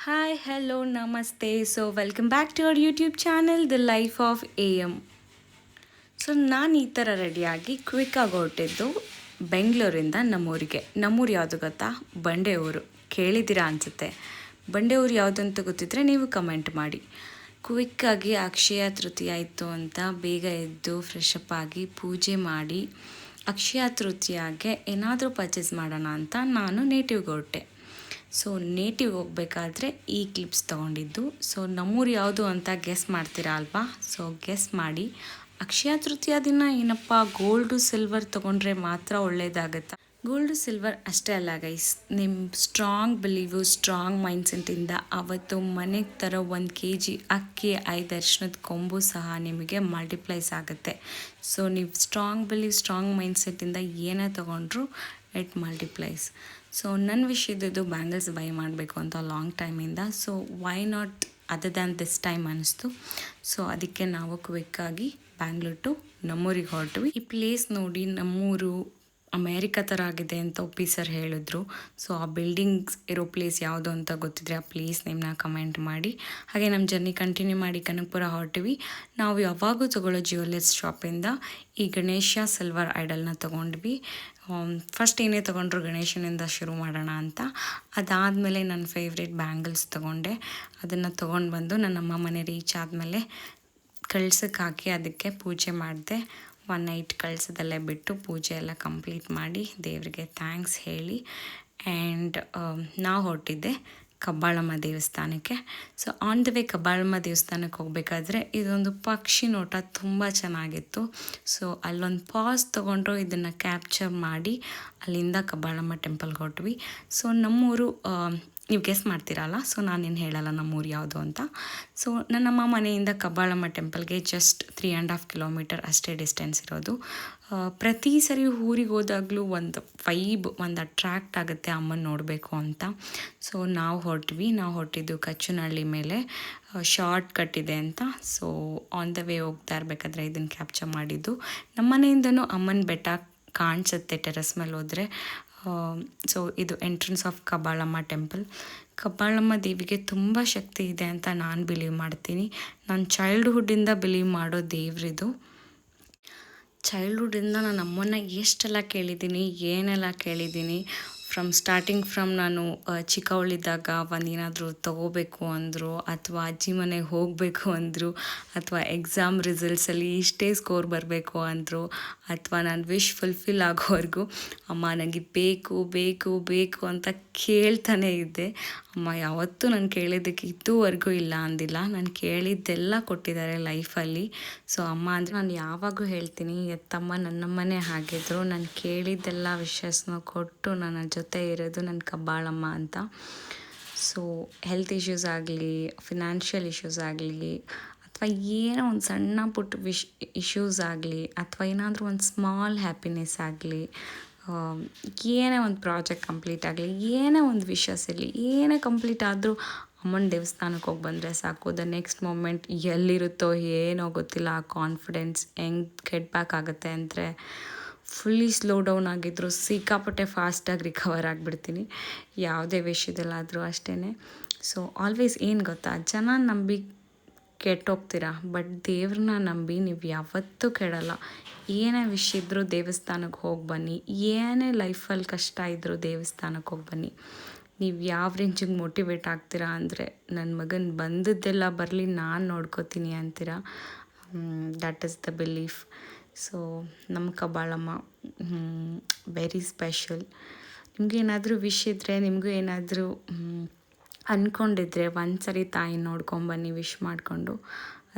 Hi, hello, namaste. So, welcome back to our YouTube channel, The Life of AM. So ನಾನು ಈ ಥರ ರೆಡಿಯಾಗಿ ಕ್ವಿಕ್ಕಾಗಿ ಹೊರಟಿದ್ದು ಬೆಂಗಳೂರಿಂದ ನಮ್ಮೂರು ಯಾವುದು ಗೊತ್ತಾ? ಬಂಡೆಯೂರು. ಕೇಳಿದ್ದೀರಾ ಅನಿಸುತ್ತೆ. ಬಂಡೆಯೂರು ಯಾವುದು ಅಂತ ಗೊತ್ತಿದ್ದರೆ ನೀವು ಕಮೆಂಟ್ ಮಾಡಿ. ಕ್ವಿಕ್ಕಾಗಿ ಅಕ್ಷಯ ತೃತೀಯ ಆಯಿತು ಅಂತ ಬೇಗ ಎದ್ದು ಫ್ರೆಶ್ ಅಪ್ ಆಗಿ ಪೂಜೆ ಮಾಡಿ ಅಕ್ಷಯ ತೃತೀಯಾಗೆ ಏನಾದರೂ ಪರ್ಚೇಸ್ ಮಾಡೋಣ ಅಂತ ನಾನು ನೇಟಿವ್ಗೆ ಹೊರಟೆ. ಸೊ ನೇಟಿವ್ ಹೋಗ್ಬೇಕಾದ್ರೆ ಈ ಕ್ಲಿಪ್ಸ್ ತೊಗೊಂಡಿದ್ದು. ಸೊ ನಮ್ಮೂರು ಯಾವುದು ಅಂತ ಗೆಸ್ ಮಾಡ್ತೀರಾ ಅಲ್ವಾ? ಸೊ ಗೆಸ್ ಮಾಡಿ. ಅಕ್ಷಯ ತೃತೀಯ ದಿನ ಏನಪ್ಪ ಗೋಲ್ಡು ಸಿಲ್ವರ್ ತೊಗೊಂಡ್ರೆ ಮಾತ್ರ ಒಳ್ಳೇದಾಗತ್ತಾ? ಗೋಲ್ಡು ಸಿಲ್ವರ್ ಅಷ್ಟೇ ಅಲ್ಲ ಗೈಸ್, ನಿಮ್ಮ ಸ್ಟ್ರಾಂಗ್ ಬಿಲೀವು ಸ್ಟ್ರಾಂಗ್ ಮೈಂಡ್ಸೆಟ್ಟಿಂದ ಅವತ್ತು ಮನೆಗೆ ತರೋ 1 kg ಅಕ್ಕಿ 5 ಅರಿಶಿಣದ ಕೊಂಬು ಸಹ ನಿಮಗೆ ಮಲ್ಟಿಪ್ಲೈಸ್ ಆಗುತ್ತೆ. ಸೊ ನೀವು ಸ್ಟ್ರಾಂಗ್ ಬಿಲೀವ್ ಸ್ಟ್ರಾಂಗ್ ಮೈಂಡ್ಸೆಟ್ಟಿಂದ ಏನೇ ತೊಗೊಂಡ್ರು ಇಟ್ ಮಲ್ಟಿಪ್ಲೈಸ್. ಸೊ ನನ್ನ ವಿಷಯದ್ದು ಬ್ಯಾಂಗಲ್ಸ್ ಬೈ ಮಾಡಬೇಕು ಅಂತ ಲಾಂಗ್ ಟೈಮಿಂದ. So why not other than this time ಅನ್ನಿಸ್ತು. ಸೊ ಅದಕ್ಕೆ ನಾವು ಕ್ವಿಕ್ಕಾಗಿ ಬ್ಯಾಂಗ್ಳೂರ್ ಟು ನಮ್ಮೂರಿಗೆ ಹೊರಟ್ವಿ. ಈ ಪ್ಲೇಸ್ ನೋಡಿ ನಮ್ಮೂರು ಅಮೇರಿಕಾ ಥರ ಆಗಿದೆ ಅಂತ ಒಪ್ಪಿ ಸರ್ ಹೇಳಿದ್ರು. ಸೊ ಆ ಬಿಲ್ಡಿಂಗ್ಸ್ ಇರೋ ಪ್ಲೇಸ್ ಯಾವುದು ಅಂತ ಗೊತ್ತಿದ್ರೆ ಆ ಪ್ಲೇಸ್ ನೇಮ್ನ ಕಮೆಂಟ್ ಮಾಡಿ. ಹಾಗೆ ನಮ್ಮ ಜರ್ನಿ ಕಂಟಿನ್ಯೂ ಮಾಡಿ ಕನಕಪುರ ಹೊರಟಿವಿ. ನಾವು ಯಾವಾಗೂ ತೊಗೊಳ್ಳೋ ಜ್ಯುವೆಲ್ಲರ್ಸ್ ಶಾಪಿಂದ ಈ ಗಣೇಶ ಸಿಲ್ವರ್ ಐಡಲ್ನ ತೊಗೊಂಡ್ವಿ. ಫಸ್ಟ್ ಏನೇ ತೊಗೊಂಡ್ರು ಗಣೇಶನಿಂದ ಶುರು ಮಾಡೋಣ ಅಂತ. ಅದಾದಮೇಲೆ ನನ್ನ ಫೇವ್ರೇಟ್ ಬ್ಯಾಂಗಲ್ಸ್ ತೊಗೊಂಡೆ. ಅದನ್ನು ತೊಗೊಂಡು ಬಂದು ನನ್ನಮ್ಮ ಮನೆ ರೀಚ್ ಆದಮೇಲೆ ಕಳ್ಸಕ್ಕೆ ಹಾಕಿ ಅದಕ್ಕೆ ಪೂಜೆ ಮಾಡಿದೆ. 1 ನೈಟ್ ಕಳ್ಸದಲ್ಲೇ ಬಿಟ್ಟು ಪೂಜೆ ಎಲ್ಲ ಕಂಪ್ಲೀಟ್ ಮಾಡಿ ದೇವರಿಗೆ ಥ್ಯಾಂಕ್ಸ್ ಹೇಳಿ ಆ್ಯಂಡ್ ನಾವು ಹೊರಟಿದ್ದೆ ಕಬ್ಬಾಳಮ್ಮ ದೇವಸ್ಥಾನಕ್ಕೆ. So on the way Kabbalamma ದೇವಸ್ಥಾನಕ್ಕೆ ಹೋಗಬೇಕಾದ್ರೆ ಇದೊಂದು ಪಕ್ಷಿ ನೋಟ ತುಂಬ ಚೆನ್ನಾಗಿತ್ತು. ಸೊ ಅಲ್ಲೊಂದು ಪಾಸ್ ತೊಗೊಂಡ್ರು ಇದನ್ನು ಕ್ಯಾಪ್ಚರ್ ಮಾಡಿ ಅಲ್ಲಿಂದ ಕಬ್ಬಾಳಮ್ಮ ಟೆಂಪಲ್ಗೆ ಹೊರಟ್ವಿ. ಸೊ ನಮ್ಮೂರು ನೀವು ಗೆಸ್ ಮಾಡ್ತೀರಲ್ಲ, ಸೊ ನಾನೇನು ಹೇಳಲ್ಲ ನಮ್ಮೂರು ಯಾವುದು ಅಂತ. ಸೊ ನನ್ನಮ್ಮ ಮನೆಯಿಂದ ಕಬ್ಬಾಳಮ್ಮ ಟೆಂಪಲ್ಗೆ ಜಸ್ಟ್ 3.5 ಕಿಲೋಮೀಟರ್ ಅಷ್ಟೇ ಡಿಸ್ಟೆನ್ಸ್ ಇರೋದು. ಪ್ರತಿ ಸರಿ ಊರಿಗೆ ಹೋದಾಗಲೂ ಒಂದು ವೈಬ್, ಒಂದು ಅಟ್ರ್ಯಾಕ್ಟ್ ಆಗುತ್ತೆ ಅಮ್ಮನ ನೋಡಬೇಕು ಅಂತ. ಸೊ ನಾವು ಹೊರಟಿದ್ದು ಕಚ್ಚನಹಳ್ಳಿ ಮೇಲೆ ಶಾರ್ಟ್ ಕಟ್ ಇದೆ ಅಂತ. ಸೊ ಆನ್ ದ ವೇ ಹೋಗ್ತಾ ಇರಬೇಕಾದ್ರೆ ಇದನ್ನು ಕ್ಯಾಪ್ಚರ್ ಮಾಡಿದ್ದು. ನಮ್ಮ ಮನೆಯಿಂದನೂ ಅಮ್ಮನ ಬೆಟ್ಟ ಕಾಣಿಸುತ್ತೆ ಟೆರೆಸ್ ಮೇಲೆ ಹೋದರೆ. ಸೊ ಇದು entrance of Kabbalamma temple. Kabbalamma ದೇವಿಗೆ ತುಂಬ ಶಕ್ತಿ ಇದೆ ಅಂತ ನಾನು ಬಿಲೀವ್ ಮಾಡ್ತೀನಿ. ನಾನು ಚೈಲ್ಡ್ಹುಡ್ಡಿಂದ ಬಿಲೀವ್ ಮಾಡೋ ದೇವ್ರಿದು. ಚೈಲ್ಡ್ಹುಡ್ಡಿಂದ ನಾನು ಅಮ್ಮನ್ನ ಎಷ್ಟೆಲ್ಲ ಕೇಳಿದ್ದೀನಿ, ಏನೆಲ್ಲ ಕೇಳಿದ್ದೀನಿ. ಫ್ರಮ್ ನಾನು ಚಿಕ್ಕವಳಿದ್ದಾಗ ಒಂದೇನಾದರೂ ತೊಗೋಬೇಕು ಅಂದರು, ಅಥವಾ ಅಜ್ಜಿ ಮನೆಗೆ ಹೋಗಬೇಕು ಅಂದರು, ಅಥವಾ ಎಕ್ಸಾಮ್ ರಿಸಲ್ಟ್ಸಲ್ಲಿ ಇಷ್ಟೇ ಸ್ಕೋರ್ ಬರಬೇಕು ಅಂದರು, ಅಥವಾ ನಾನು ವಿಶ್ ಫುಲ್ಫಿಲ್ ಆಗೋವರೆಗೂ ಅಮ್ಮ ನನಗೆ ಬೇಕು ಬೇಕು ಬೇಕು ಅಂತ ಕೇಳ್ತಾನೆ ಇದ್ದೆ. ಅಮ್ಮ ಯಾವತ್ತೂ ನಾನು ಕೇಳಿದ್ದಕ್ಕೆ ಇದುವರೆಗೂ ಇಲ್ಲ ಅಂದಿಲ್ಲ. ನಾನು ಕೇಳಿದ್ದೆಲ್ಲ ಕೊಟ್ಟಿದ್ದಾರೆ ಲೈಫಲ್ಲಿ. ಸೊ ಅಮ್ಮ ಅಂದರೆ ನಾನು ಯಾವಾಗೂ ಹೇಳ್ತೀನಿ, ಎತ್ತಮ್ಮ ನನ್ನಮ್ಮನೇ ಆಗಿದ್ರು. ನಾನು ಕೇಳಿದ್ದೆಲ್ಲ ವಿಷಸ್ನ ಕೊಟ್ಟು ನನ್ನ ಜೊತೆ ಇರೋದು ನನ್ನ ಕಬ್ಬಾಳಮ್ಮ ಅಂತ. ಸೊ ಹೆಲ್ತ್ ಇಶ್ಯೂಸ್ ಆಗಲಿ, ಫಿನಾನ್ಷಿಯಲ್ ಇಶ್ಯೂಸ್ ಆಗಲಿ, ಅಥವಾ ಏನೋ ಒಂದು ಸಣ್ಣ ಪುಟ್ಟ ಇಶ್ಯೂಸ್ ಆಗಲಿ, ಅಥವಾ ಏನಾದರೂ ಒಂದು ಸ್ಮಾಲ್ ಹ್ಯಾಪಿನೆಸ್ ಆಗಲಿ, ಏನೇ ಒಂದು ಪ್ರಾಜೆಕ್ಟ್ ಕಂಪ್ಲೀಟ್ ಆಗಲಿ, ಏನೇ ಒಂದು ವಿಷಸ್ ಇರಲಿ, ಏನೇ ಕಂಪ್ಲೀಟ್ ಆದರೂ ಅಮ್ಮನ ದೇವಸ್ಥಾನಕ್ಕೆ ಹೋಗಿ ಬಂದರೆ ಸಾಕು. ದ ನೆಕ್ಸ್ಟ್ ಮೂಮೆಂಟ್ ಎಲ್ಲಿರುತ್ತೋ ಏನೋ ಗೊತ್ತಿಲ್ಲ, ಆ ಕಾನ್ಫಿಡೆನ್ಸ್ ಹೆಂಗೆ ಗೆಟ್ ಬ್ಯಾಕ್ ಆಗುತ್ತೆ ಅಂದರೆ ಫುಲ್ಲಿ ಸ್ಲೋ ಡೌನ್ ಆಗಿದ್ರು ಸಿಕ್ಕಾಪಟ್ಟೆ ಫಾಸ್ಟಾಗಿ ರಿಕವರ್ ಆಗಿಬಿಡ್ತೀನಿ ಯಾವುದೇ ವಿಷಯದಲ್ಲಾದರೂ ಅಷ್ಟೇ. ಸೊ ಆಲ್ವೇಸ್ ಏನು ಗೊತ್ತಾ, ಜನ ನಂಬಿ ಕೆಟ್ಟೋಗ್ತೀರಾ, ಬಟ್ ದೇವ್ರನ್ನ ನಂಬಿ ನೀವು ಯಾವತ್ತೂ ಕೆಡಲ್ಲ. ಏನೇ ವಿಷಯ ಇದ್ದರೂ ದೇವಸ್ಥಾನಕ್ಕೆ ಹೋಗಿ ಬನ್ನಿ. ಏನೇ ಲೈಫಲ್ಲಿ ಕಷ್ಟ ಇದ್ದರೂ ದೇವಸ್ಥಾನಕ್ಕೆ ಹೋಗಿ ಬನ್ನಿ. ನೀವು ಯಾವ ರೇಂಜಿಗೆ ಮೋಟಿವೇಟ್ ಆಗ್ತೀರಾ ಅಂದರೆ, ನನ್ನ ಮಗನ ಬಂದದ್ದೆಲ್ಲ ಬರಲಿ, ನಾನು ನೋಡ್ಕೋತೀನಿ ಅಂತೀರಾ. That is the belief. So ನಮ್ಮ ಕಬ್ಬಾಳಮ್ಮ ವೆರಿ ಸ್ಪೆಷಲ್. ನಿಮಗೇನಾದರೂ ವಿಶ್ ಇದ್ದರೆ, ನಿಮಗೂ ಏನಾದರೂ ಅಂದ್ಕೊಂಡಿದ್ರೆ ಒಂದ್ಸರಿ ತಾಯಿ ನೋಡ್ಕೊಂಬನ್ನಿ, ವಿಶ್ ಮಾಡಿಕೊಂಡು.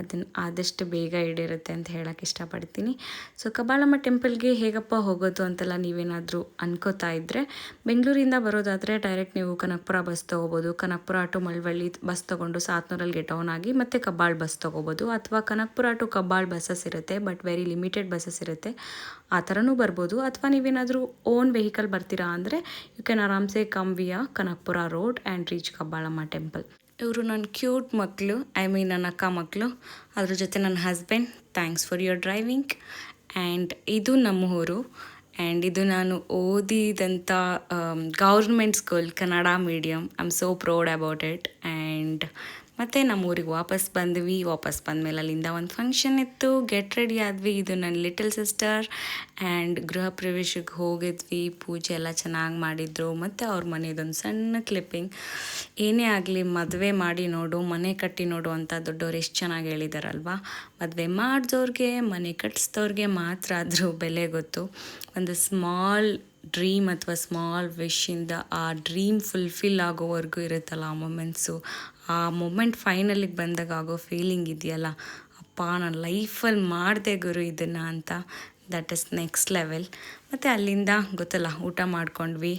ಅದನ್ನು ಆದಷ್ಟು ಬೇಗ ಈಡೇರುತ್ತೆ ಅಂತ ಹೇಳೋಕ್ಕೆ ಇಷ್ಟಪಡ್ತೀನಿ. ಸೊ ಕಬ್ಬಾಳಮ್ಮ ಟೆಂಪಲ್ಗೆ ಹೇಗಪ್ಪ ಹೋಗೋದು ಅಂತೆಲ್ಲ ನೀವೇನಾದರೂ ಅನ್ಕೋತಾ ಇದ್ದರೆ, ಬೆಂಗಳೂರಿಂದ ಬರೋದಾದರೆ ಡೈರೆಕ್ಟ್ ನೀವು ಕನಕಪುರ ಬಸ್ ತೊಗೋಬೋದು. ಕನಕಪುರ ಟು ಮಳವಳ್ಳಿ ಬಸ್ ತೊಗೊಂಡು ಸಾತ್ನೂರಲ್ಲಿ ಗೆಟ್ ಆನ್ ಆಗಿ ಮತ್ತೆ ಕಬ್ಬಾಳ್ ಬಸ್ ತೊಗೋಬೋದು. ಅಥವಾ ಕನಕಪುರ ಟು ಕಬ್ಬಾಳ್ ಬಸ್ಸಸ್ ಇರುತ್ತೆ, ಬಟ್ ವೆರಿ ಲಿಮಿಟೆಡ್ ಬಸ್ಸಸ್ ಇರುತ್ತೆ, ಆ ಥರನೂ ಬರ್ಬೋದು. ಅಥವಾ ನೀವೇನಾದರೂ ಓನ್ ವೆಹಿಕಲ್ ಬರ್ತೀರಾ ಅಂದರೆ ಯು ಕ್ಯಾನ್ ಆರಾಮ್ಸೆ come ವಿಯಾ Kanakapura road and reach Kabbalamma temple. ಇವರು ನನ್ನ ಕ್ಯೂಟ್ ಮಕ್ಕಳು, ನನ್ನ ಅಕ್ಕ ಮಕ್ಕಳು, ಅದ್ರ ಜೊತೆ ನನ್ನ husband. Thanks for your driving. And ಇದು ನಮ್ಮ ಊರು. ಆ್ಯಂಡ್ ಇದು ನಾನು ಓದಿದಂಥ government school Kannada medium. I am so proud about it. And ಮತ್ತು ನಮ್ಮ ಊರಿಗೆ ವಾಪಸ್ ಬಂದ್ವಿ. ವಾಪಸ್ ಬಂದಮೇಲೆ ಅಲ್ಲಿಂದ ಒಂದು ಫಂಕ್ಷನ್ ಇತ್ತು, ಗೆಟ್ ರೆಡಿ ಆದ್ವಿ. ಇದು ನನ್ನ ಲಿಟಲ್ ಸಿಸ್ಟರ್. ಆ್ಯಂಡ್ ಗೃಹ ಪ್ರವೇಶಕ್ಕೆ ಹೋಗಿದ್ವಿ, ಪೂಜೆ ಎಲ್ಲ ಚೆನ್ನಾಗಿ ಮಾಡಿದರು. ಮತ್ತು ಅವ್ರ ಮನೆಯದೊಂದು ಸಣ್ಣ ಕ್ಲಿಪ್ಪಿಂಗ್. ಏನೇ ಆಗಲಿ ಮದುವೆ ಮಾಡಿ ನೋಡು, ಮನೆ ಕಟ್ಟಿ ನೋಡು ಅಂತ ದೊಡ್ಡವ್ರು ಎಷ್ಟು ಚೆನ್ನಾಗಿ ಹೇಳಿದಾರಲ್ವ. ಮದುವೆ ಮಾಡಿದವ್ರಿಗೆ, ಮನೆ ಕಟ್ಟಿಸಿದವ್ರಿಗೆ ಮಾತ್ರ ಅದ್ರ ಬೆಲೆ ಗೊತ್ತು. ಒಂದು ಸ್ಮಾಲ್ ಡ್ರೀಮ್ ಅಥವಾ ಸ್ಮಾಲ್ ವಿಶ್ಶಿಂದ ಆ ಡ್ರೀಮ್ ಫುಲ್ಫಿಲ್ ಆಗೋವರೆಗೂ ಇರುತ್ತಲ್ಲ ಆ ಮೊಮೆಂಟ್ಸು. ಆ ಮೊಮೆಂಟ್ ಫೈನಲಿಗೆ ಬಂದಾಗ ಆಗೋ ಫೀಲಿಂಗ್ ಇದೆಯಲ್ಲ, ಅಪ್ಪ ನಾನು ಲೈಫಲ್ಲಿ ಮಾಡಿದೆ ಗುರು ಇದನ್ನು ಅಂತ, ದಟ್ ಇಸ್ ನೆಕ್ಸ್ಟ್ ಲೆವೆಲ್. ಮತ್ತು ಅಲ್ಲಿಂದ ಗೊತ್ತಲ್ಲ ಊಟ ಮಾಡ್ಕೊಂಡ್ವಿ.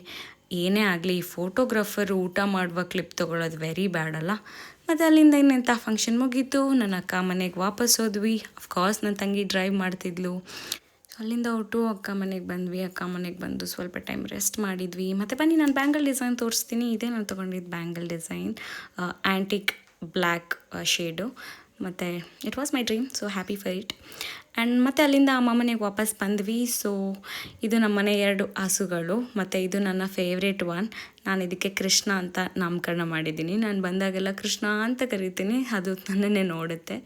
ಏನೇ ಆಗಲಿ ಫೋಟೋಗ್ರಾಫರು ಊಟ ಮಾಡುವ ಕ್ಲಿಪ್ ತೊಗೊಳೋದು ವೆರಿ ಬ್ಯಾಡ್ ಅಲ್ಲ. ಮತ್ತು ಅಲ್ಲಿಂದ ಇನ್ನೆಂಥ ಫಂಕ್ಷನ್ ಮುಗೀತು, ನನ್ನ ಅಕ್ಕ ಮನೆಗೆ ವಾಪಸ್ ಹೋದ್ವಿ. ಅಫ್ಕೋರ್ಸ್ ನನ್ನ ತಂಗಿ ಡ್ರೈವ್ ಮಾಡ್ತಿದ್ಲು. ಅಲ್ಲಿಂದ ಹೊರಟು ಅಕ್ಕ ಮನೆಗೆ ಬಂದ್ವಿ. ಅಕ್ಕ ಮನೆಗೆ ಬಂದು ಸ್ವಲ್ಪ ಟೈಮ್ ರೆಸ್ಟ್ ಮಾಡಿದ್ವಿ. ಮತ್ತು ಬನ್ನಿ ನಾನು ಬ್ಯಾಂಗಲ್ ಡಿಸೈನ್ ತೋರಿಸ್ತೀನಿ. ಇದೇ ನಾನು ತೊಗೊಂಡಿದ್ದು bangle design, antique black shade. ಮತ್ತು it was my dream, so happy for it. And ಮತ್ತು ಅಲ್ಲಿಂದ ಅಮ್ಮ ಮನೆಗೆ ವಾಪಸ್ ಬಂದ್ವಿ. ಸೊ ಇದು ನಮ್ಮ ಮನೆ 2 ಹಸುಗಳು, ಮತ್ತು ಇದು ನನ್ನ ಫೇವ್ರೇಟ್ ಒನ್. ನಾನು ಇದಕ್ಕೆ ಕೃಷ್ಣ ಅಂತ ನಾಮಕರಣ ಮಾಡಿದ್ದೀನಿ. ನಾನು ಬಂದಾಗೆಲ್ಲ ಕೃಷ್ಣ ಅಂತ ಕರಿತೀನಿ, ಅದು ನನ್ನನ್ನೇ ನೋಡುತ್ತೆ.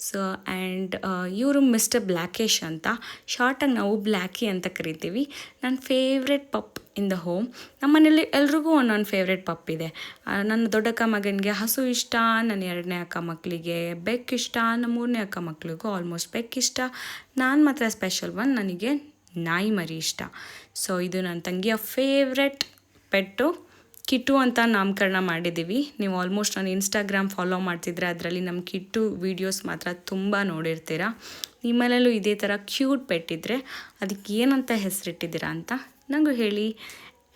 ಸೊ ಆ್ಯಂಡ್ ಇವರು ಮಿಸ್ಟರ್ ಬ್ಲ್ಯಾಕೇಶ್ ಅಂತ, ಶಾರ್ಟಾಗಿ ನಾವು ಬ್ಲ್ಯಾಕಿ ಅಂತ ಕರಿತೀವಿ. ನನ್ನ favourite puff in the home. ನಮ್ಮ ಮನೇಲಿ ಎಲ್ರಿಗೂ ಒಂದೊಂದು ಫೇವ್ರೆಟ್ ಪಪ್ ಇದೆ. ನನ್ನ ದೊಡ್ಡಕ್ಕ ಮಗನಿಗೆ ಹಸು ಇಷ್ಟ, ನನ್ನ 2ನೇ ಅಕ್ಕ ಮಕ್ಕಳಿಗೆ ಬೆಕ್ಕಿಷ್ಟ, ನಮ್ಮ 3ನೇ ಅಕ್ಕ ಮಕ್ಕಳಿಗೂ ಆಲ್ಮೋಸ್ಟ್ ಬೆಕ್ಕಿಷ್ಟ. ನಾನು ಮಾತ್ರ ಸ್ಪೆಷಲ್ ಒನ್, ನನಗೆ ನಾಯಿ ಮರಿ ಇಷ್ಟ. ಸೊ ಇದು ನನ್ನ ತಂಗಿಯ ಫೇವ್ರೆಟ್ ಪೆಟ್ಟು, ಕಿಟ್ಟು ಅಂತ ನಾಮಕರಣ ಮಾಡಿದ್ದೀವಿ. ನೀವು ಆಲ್ಮೋಸ್ಟ್ ನಾನು ಇನ್ಸ್ಟಾಗ್ರಾಮ್ ಫಾಲೋ ಮಾಡ್ತಿದ್ರೆ ಅದರಲ್ಲಿ ನಮ್ಮ ಕಿಟ್ಟು ವೀಡಿಯೋಸ್ ಮಾತ್ರ ತುಂಬ ನೋಡಿರ್ತೀರ. ನಿಮ್ಮಲ್ಲೂ ಇದೇ ಥರ ಕ್ಯೂಟ್ ಪೆಟ್ಟಿದ್ರೆ ಅದಕ್ಕೆ ಏನಂತ ಹೆಸರಿಟ್ಟಿದ್ದೀರಾ ಅಂತ ನನಗೂ ಹೇಳಿ.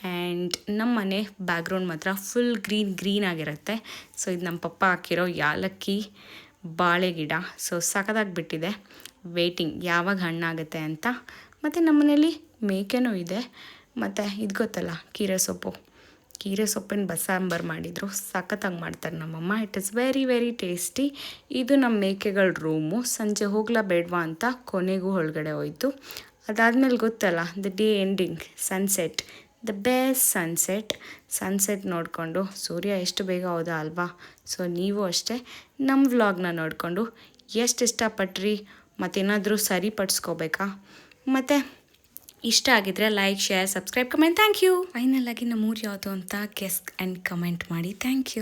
ಆ್ಯಂಡ್ ನಮ್ಮ ಮನೆ ಬ್ಯಾಕ್ಗ್ರೌಂಡ್ ಮಾತ್ರ ಫುಲ್ ಗ್ರೀನ್ ಆಗಿರುತ್ತೆ. ಸೊ ಇದು ನಮ್ಮ ಪಪ್ಪ ಹಾಕಿರೋ ಯಾಲಕ್ಕಿ ಬಾಳೆ ಗಿಡ. ಸೊ ಸಖತ್ತಾಗಿ ಬಿಟ್ಟಿದೆ, ವೇಟಿಂಗ್ ಯಾವಾಗ ಹಣ್ಣಾಗುತ್ತೆ ಅಂತ. ಮತ್ತು ನಮ್ಮ ಮನೇಲಿ ಮೇಕೆನೂ ಇದೆ. ಮತ್ತು ಇದು ಗೊತ್ತಲ್ಲ ಕೀರೆ ಸೊಪ್ಪಿನ ಬಸಾಂಬಾರು ಮಾಡಿದರು, ಸಖತ್ತಾಗಿ ಮಾಡ್ತಾರೆ ನಮ್ಮಮ್ಮ. It is very very tasty. ಇದು ನಮ್ಮ ಮೇಕೆಗಳ ರೂಮು. ಸಂಜೆ ಹೋಗ್ಲಾ ಬೇಡವಾ ಅಂತ ಕೊನೆಗೂ ಒಳಗಡೆ ಹೋಯಿತು. ಅದಾದಮೇಲೆ ಗೊತ್ತಲ್ಲ the day ending, sunset, the best sunset ನೋಡಿಕೊಂಡು ಸೂರ್ಯ ಎಷ್ಟು ಬೇಗ ಹೋದ ಅಲ್ವಾ. ಸೊ ನೀವು ಅಷ್ಟೇ ನಮ್ಮ ವ್ಲಾಗ್ನ ನೋಡಿಕೊಂಡು ಎಷ್ಟು ಇಷ್ಟಪಟ್ರಿ, ಮತ್ತೇನಾದರೂ ಸರಿಪಡಿಸ್ಕೋಬೇಕಾ, ಮತ್ತು ಇಷ್ಟ ಆಗಿದ್ರೆ like, share, subscribe, comment. Thank you. Final ಆಗಿ ನಮ್ಮೂರು ಯಾವುದು ಅಂತ ಗೆಸ್ ಆ್ಯಂಡ್ ಕಮೆಂಟ್ ಮಾಡಿ. Thank you.